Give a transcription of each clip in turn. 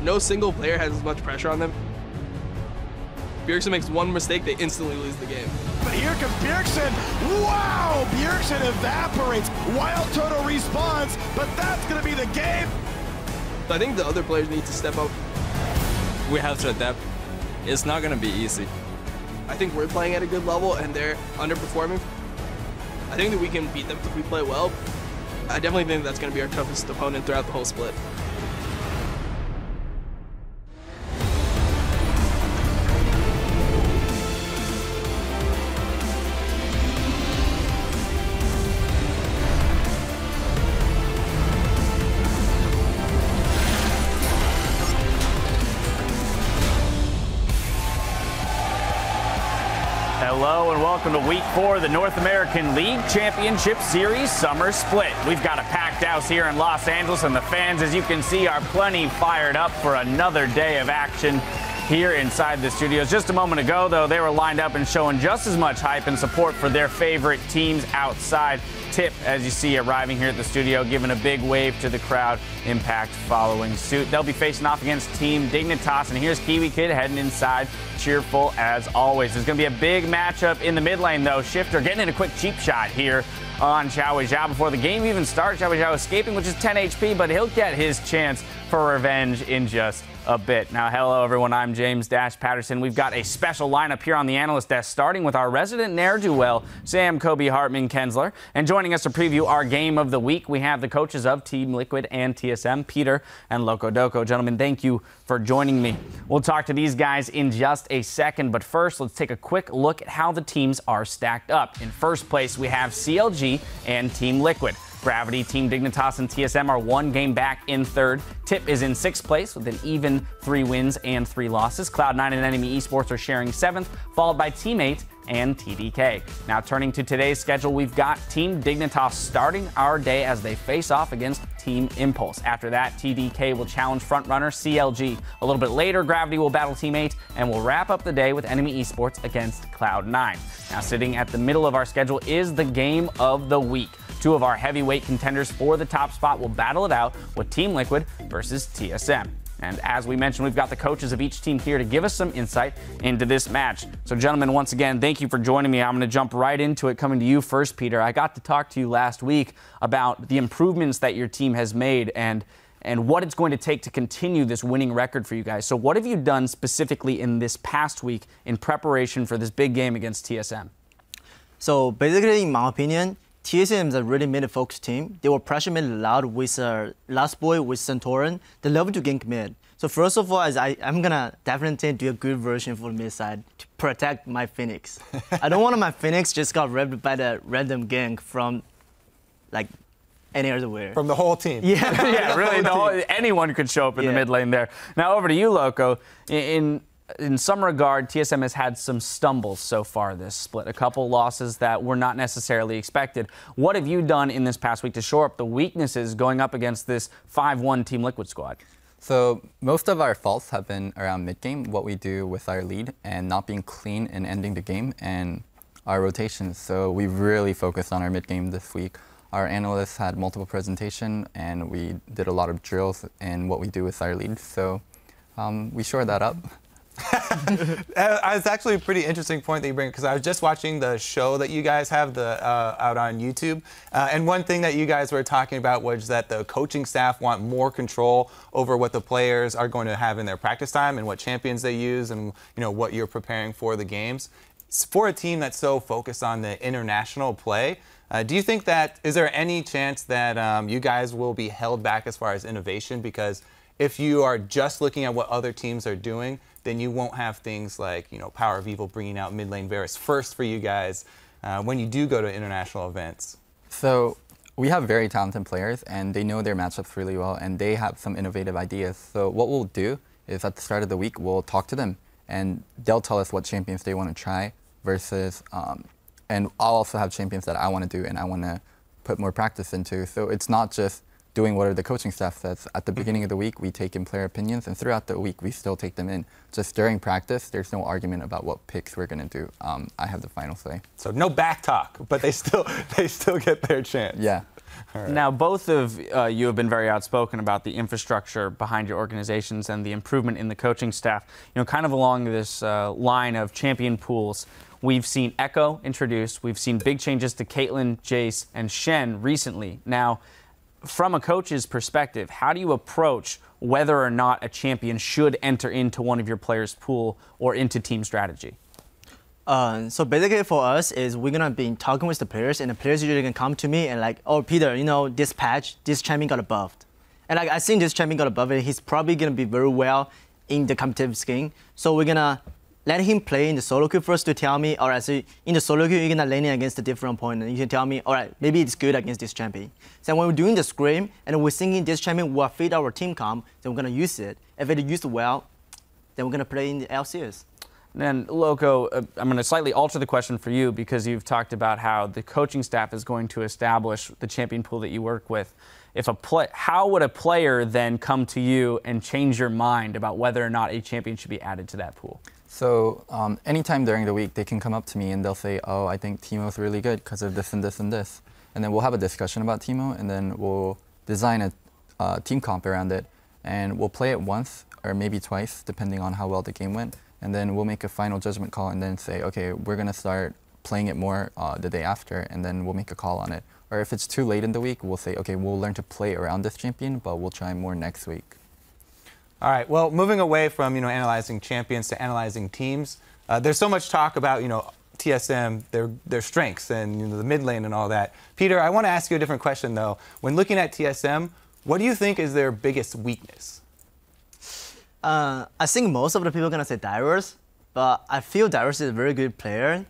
no single player has as much pressure on them. Bjergsen makes one mistake, they instantly lose the game. But here comes Bjergsen. Wow! Bjergsen evaporates. Wild Toto respawns, but that's going to be the game. So I think the other players need to step up. We have to adapt. It's not going to be easy. I think we're playing at a good level and they're underperforming. I think that we can beat them if we play well. I definitely think that's going to be our toughest opponent throughout the whole split. Hello and welcome to Week 4 of the North American League Championship Series Summer Split. We've got a packed house here in Los Angeles, and the fans, as you can see, are plenty fired up for another day of action here inside the studios. Just a moment ago, though, they were lined up and showing just as much hype and support for their favorite teams outside. Tip, as you see, arriving here at the studio, giving a big wave to the crowd. Impact following suit. They'll be facing off against Team Dignitas, and here's Kiwi Kid heading inside, cheerful as always. There's going to be a big matchup in the mid lane, though. Shifter getting in a quick cheap shot here on Xiao Zhao before the game even starts. Xiao Zhao escaping, which is 10 HP, but he'll get his chance for revenge in just a bit. Now, hello, everyone. I'm James Dash Patterson. We've got a special lineup here on the analyst desk, starting with our resident ne'er-do-well, Sam Kobe Hartman Kensler. And joining us to preview our game of the week, we have the coaches of Team Liquid and TSM, Peter and Loco Doco. Gentlemen, thank you for joining me. We'll talk to these guys in just a second, but first, let's take a quick look at how the teams are stacked up. In first place, we have CLG and Team Liquid. Gravity, Team Dignitas, and TSM are one game back in third. Tip is in sixth place with an even 3 wins and 3 losses. Cloud9 and Enemy Esports are sharing seventh, followed by Teammate and TDK. Now turning to today's schedule, we've got Team Dignitas starting our day as they face off against Team Impulse. After that, TDK will challenge frontrunner CLG. A little bit later, Gravity will battle Teammate, and we'll wrap up the day with Enemy Esports against Cloud9. Now sitting at the middle of our schedule is the game of the week. 2 of our heavyweight contenders for the top spot will battle it out with Team Liquid versus TSM. And as we mentioned, we've got the coaches of each team here to give us some insight into this match. So gentlemen, once again, thank you for joining me. I'm going to jump right into it, coming to you first, Peter. I got to talk to you last week about the improvements that your team has made and what it's going to take to continue this winning record for you guys. So what have you done specifically in this past week in preparation for this big game against TSM? So basically, in my opinion, TSM is a really mid-focused team. They will pressure mid a lot with Last Boy, with Santorin. They love to gank mid. So first of all, I'm going to definitely do a good version for the mid side to protect my Phoenix. I don't want my Phoenix just got ripped by the random gank from like any other way. From the whole team. Yeah, yeah, really, anyone could show up in the mid lane there. Now over to you, Loco. In some regard, TSM has had some stumbles so far this split. A couple losses that were not necessarily expected. What have you done in this past week to shore up the weaknesses going up against this 5-1 Team Liquid squad? So most of our faults have been around mid-game, what we do with our lead, and not being clean and ending the game, and our rotations. So we've really focused on our mid-game this week. Our analysts had multiple presentations, and we did a lot of drills in what we do with our lead. So we shored that up. It's actually a pretty interesting point that you bring, because I was just watching the show that you guys have out on YouTube, and one thing that you guys were talking about was that the coaching staff want more control over what the players are going to have in their practice time and what champions they use and what you're preparing for the games. For a team that's so focused on the international play, do you think is there any chance that you guys will be held back as far as innovation? Because if you are just looking at what other teams are doing, then you won't have things like, Power of Evil bringing out mid lane Varus first for you guys when you do go to international events. So we have very talented players, and they know their matchups really well, and they have some innovative ideas. So what we'll do is at the start of the week, we'll talk to them, and they'll tell us what champions they want to try versus, and I'll also have champions that I want to do and I want to put more practice into. So it's not just doing what the coaching staff says. At the beginning of the week, we take in player opinions, and throughout the week, we still take them in. Just during practice, there's no argument about what picks we're going to do. I have the final say. So no back talk, but they still get their chance. Yeah. Right. Now, both of you have been very outspoken about the infrastructure behind your organizations and the improvement in the coaching staff. You know, kind of along this line of champion pools, we've seen Echo introduced. We've seen big changes to Caitlyn, Jace, and Shen recently. Now, from a coach's perspective, how do you approach whether or not a champion should enter into one of your players' pool or into team strategy? So basically for us is we're gonna be talking with the players, and the players usually can come to me and like, oh Peter, you know, this patch, this champion got buffed. And like I think this champion got buffed, and he's probably gonna be very well in the competitive scene. So we're gonna let him play in the solo queue first to tell me, all right, so in the solo queue you're gonna lane against a different opponent. You can tell me, all right, maybe it's good against this champion. So when we're doing the scrim and we're thinking this champion will fit our team comp, then we're gonna use it. If it used well, then we're gonna play in the LCS. Then, Loco, I'm going to slightly alter the question for you because you've talked about how the coaching staff is going to establish the champion pool that you work with. How would a player then come to you and change your mind about whether or not a champion should be added to that pool? So anytime during the week, they can come up to me and they'll say, oh, I think Teemo's really good because of this and this and this. And then we'll have a discussion about Teemo, and then we'll design a team comp around it. And we'll play it once or maybe twice, depending on how well the game went. And then we'll make a final judgment call and then say, okay, we're going to start playing it more the day after, and then we'll make a call on it. Or if it's too late in the week, we'll say, okay, we'll learn to play around this champion, but we'll try more next week. All right, well, moving away from, analyzing champions to analyzing teams, there's so much talk about, TSM, their strengths and the mid lane and all that. Peter, I want to ask you a different question, though. When looking at TSM, what do you think is their biggest weakness? I think most of the people are going to say Dyrus, but I feel Dyrus is a very good player.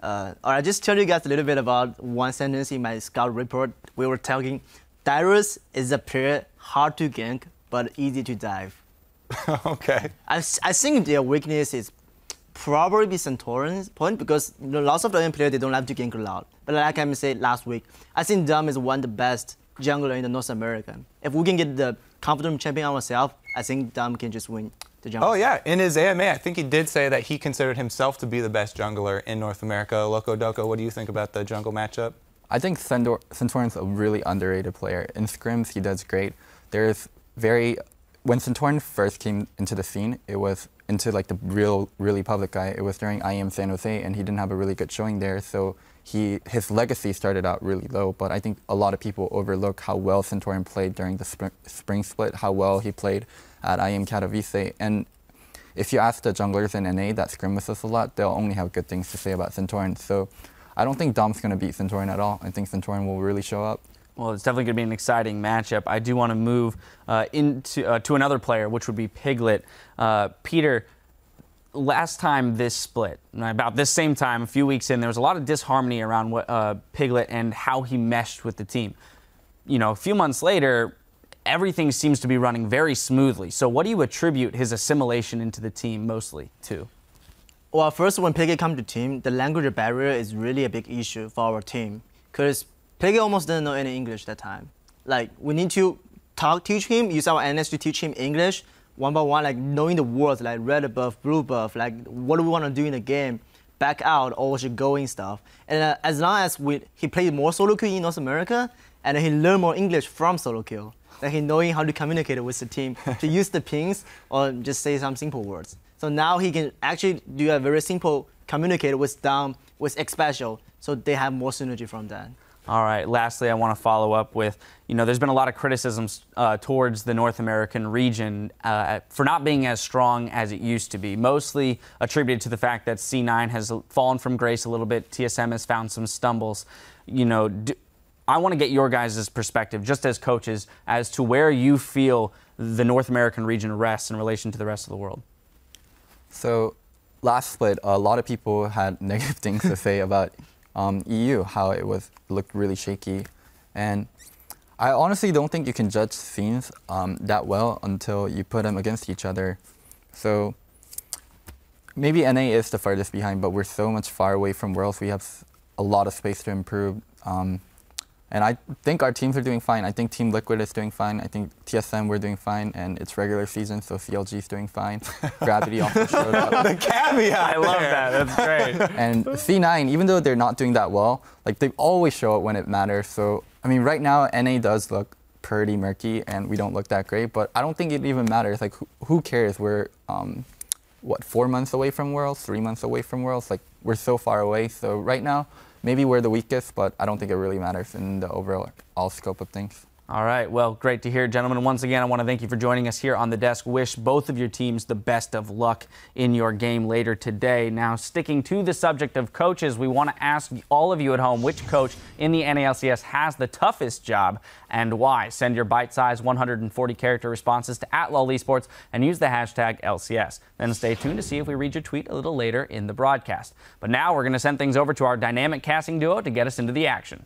I just tell you guys a little bit about one sentence in my scout report. We were talking, Dyrus is a player hard to gank, but easy to dive. Okay. I think their weakness is probably Santorin's point, because lots of the players, they don't like to gank a lot. But like I said last week, I think Dom is one of the best jungler in the North America. If we can get the confident champion ourselves, I think Dom can just win the jungler. Oh, yeah. In his AMA, I think he did say that he considered himself to be the best jungler in North America. Loco Doco, what do you think about the jungle matchup? I think Santorin's a really underrated player. In scrims, he does great. When Santorin first came into the scene, it was into like the really public guy. It was during IEM San Jose, and he didn't have a really good showing there. So his legacy started out really low, but I think a lot of people overlook how well Santorin played during the spring split, how well he played at IEM Katowice. And if you ask the junglers in NA that scrim with us a lot, they'll only have good things to say about Santorin. So I don't think Dom's going to beat Santorin at all. I think Santorin will really show up. Well, it's definitely going to be an exciting matchup. I do want to move to another player, which would be Piglet. Peter, last time this split, about this same time, a few weeks in, there was a lot of disharmony around Piglet and how he meshed with the team. A few months later, everything seems to be running very smoothly. So what do you attribute his assimilation into the team mostly to? Well, first, when Piglet comes to team, the language barrier is really a big issue for our team, because Piglet almost didn't know any English that time. Like, we need to teach him, use our NS to teach him English, one by one, like knowing the words, like red buff, blue buff, like what do we want to do in the game, back out, or should go in stuff. And as long as he played more solo queue in North America, and he learned more English from solo queue, like he knowing how to communicate with the team, to use the pings, or just say some simple words. So now he can actually do a very simple communicate with Dom, with X Special, so they have more synergy from that. All right, lastly, I want to follow up with, there's been a lot of criticisms towards the North American region for not being as strong as it used to be, mostly attributed to the fact that C9 has fallen from grace a little bit. TSM has found some stumbles. I want to get your guys' perspective, just as coaches, as to where you feel the North American region rests in relation to the rest of the world. So last split, a lot of people had negative things to say about EU, how it looked really shaky. And I honestly don't think you can judge scenes that well until you put them against each other. So maybe NA is the farthest behind, but we're so much far away from Worlds. We have a lot of space to improve. And I think our teams are doing fine. I think Team Liquid is doing fine. I think TSM, we're doing fine. And it's regular season, so CLG is doing fine. Gravity also showed up. The caveat. I love that. That's great. And C9, even though they're not doing that well, like they always show up when it matters. So, I mean, right now, NA does look pretty murky, and we don't look that great. But I don't think it even matters. Like, who cares? We're, 4 months away from Worlds, 3 months away from Worlds? Like, we're so far away. So right now, maybe we're the weakest, but I don't think it really matters in the overall scope of things. All right, well, great to hear, gentlemen. Once again, I want to thank you for joining us here on the desk. Wish both of your teams the best of luck in your game later today. Now, sticking to the subject of coaches, we want to ask all of you at home which coach in the NALCS has the toughest job and why. Send your bite-sized 140-character responses to @LOLesports and use the hashtag LCS. Then stay tuned to see if we read your tweet a little later in the broadcast. But now we're going to send things over to our dynamic casting duo to get us into the action.